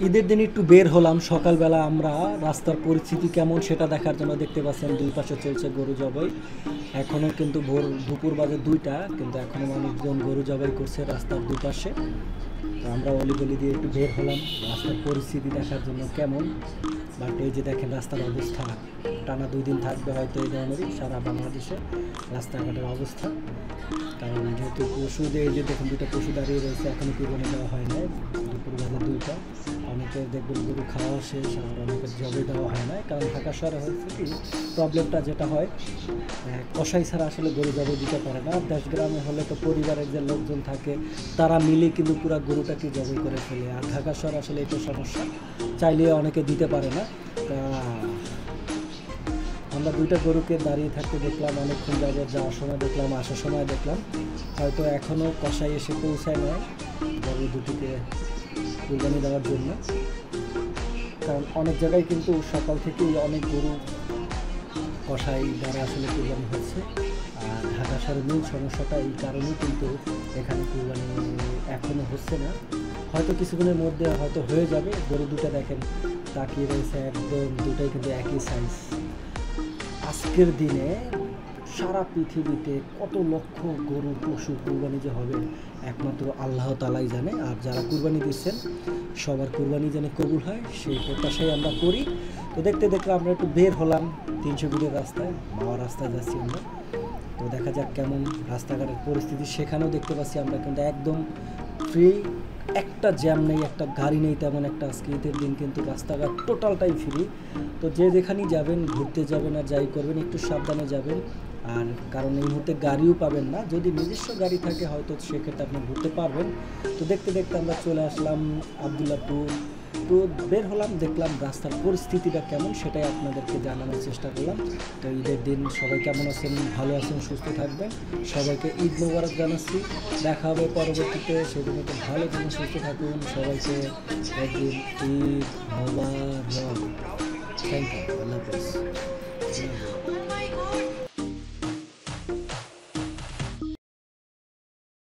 ঈদের দিন একটু বের হলাম সকালবেলা আমরা রাস্তার পরিস্থিতি কেমন সেটা দেখার জন্য। দেখতে পাচ্ছেন দুই পাশে চলছে গরু জবাই। এখনও কিন্তু ভোর দুপুর বাজে 2টা, কিন্তু এখনও মানুষজন গরু জবাই করছে রাস্তার দুপাশে। তো আমরা অলিগলি দিয়ে একটু বের হলাম রাস্তার পরিস্থিতি দেখার জন্য কেমন। বাট এই যে দেখেন রাস্তার অবস্থা, টানা 2 দিন থাকবে হয়তো এই ধরনেরই সারা বাংলাদেশে রাস্তাঘাটের অবস্থা। কারণ যেহেতু পশুদের, এই যে দেখুন 2টা পশু দাঁড়িয়ে রয়েছে, এখনও কুরবানি দেওয়া হয় নাই, দুপুর বেলা 2টা। অনেকের দেখবেন গরু খাওয়া শেষ, আর অনেকের জবে দেওয়া হয় না। কারণ ঢাকা শহরে হয়েছে কি প্রবলেমটা যেটা হয়, কসাই ছাড়া আসলে গরু জবে দিতে পারে না। দেশ গ্রামে হলে তো পরিবারের যে লোকজন থাকে তারা মিলে কিন্তু পুরো গরুটাকে জবাই করে ফেলে। আর ঢাকা শহরে আসলে এটা সমস্যা, চাইলে অনেকে দিতে পারে না। তা আমরা 2টা গরুকে দাঁড়িয়ে থাকতে দেখলাম অনেকক্ষণ যাবত, যাওয়ার সময় দেখলাম, আসার সময় দেখলাম। হয়তো এখনও কসাই এসে পৌঁছায় নয় গরু দুটিকে কুরবানি দেওয়ার জন্য। কারণ অনেক জায়গায় কিন্তু সকাল থেকেই অনেক গরু কসাই দ্বারা আসলে কুরবানি হচ্ছে। আর ঢাকা শহরের মূল সমস্যাটা এই কারণেই কিন্তু এখানে কুরবানি এখনও হচ্ছে না। হয়তো কিছুদিনের মধ্যে হয়তো হয়ে যাবে। গরু দুটো দেখেন তাকিয়ে রয়েছে, একদম দুটাই কিন্তু একই সাইজ। আজকের দিনে সারা পৃথিবীতে কত লক্ষ গরু পশু কুরবানি যে হবে একমাত্র আল্লাহ তাআলাই জানে। আর যারা কুরবানি দিচ্ছেন সবার কুরবানি যেন কবুল হয় সেই প্রত্যাশাই আমরা করি। তো দেখতে দেখতে আমরা একটু বের হলাম 300 ফিটের রাস্তায়, মাওয়া রাস্তায় যাচ্ছি আমরা। তো দেখা যাক কেমন রাস্তাঘাটের পরিস্থিতি। সেখানেও দেখতে পাচ্ছি আমরা কিন্তু একদম ফ্রি, একটা জ্যাম নেই, একটা গাড়ি নেই তেমন একটা। আজকে ঈদের দিন কিন্তু রাস্তাঘাট টোটালটাই ফ্রি। তো যে যেখানেই যাবেন, ঘুরতে যাবেন আর যাই করবেন, একটু সাবধানে যাবেন। আর কারণ এই মুহূর্তে গাড়িও পাবেন না, যদি নিজস্ব গাড়ি থাকে হয়তো সেক্ষেত্রে আপনি ঘুরতে পারবেন। তো দেখতে দেখতে আমরা চলে আসলাম আবদুল্লাপুর। তো বের হলাম, দেখলাম রাস্তার পরিস্থিতিটা কেমন সেটাই আপনাদেরকে জানানোর চেষ্টা করলাম। তো ঈদের দিন সবাই কেমন আছেন, ভালো আছেন, সুস্থ থাকবেন। সবাইকে ঈদ মোবারক জানাচ্ছি। দেখা হবে পরবর্তীতে, সেদিন একটু ভালো থাকুন, সুস্থ থাকুন। সবাইকে একদিন ঈদ মোবারক। থ্যাংক ইউ, আল্লাহ হাফেজ।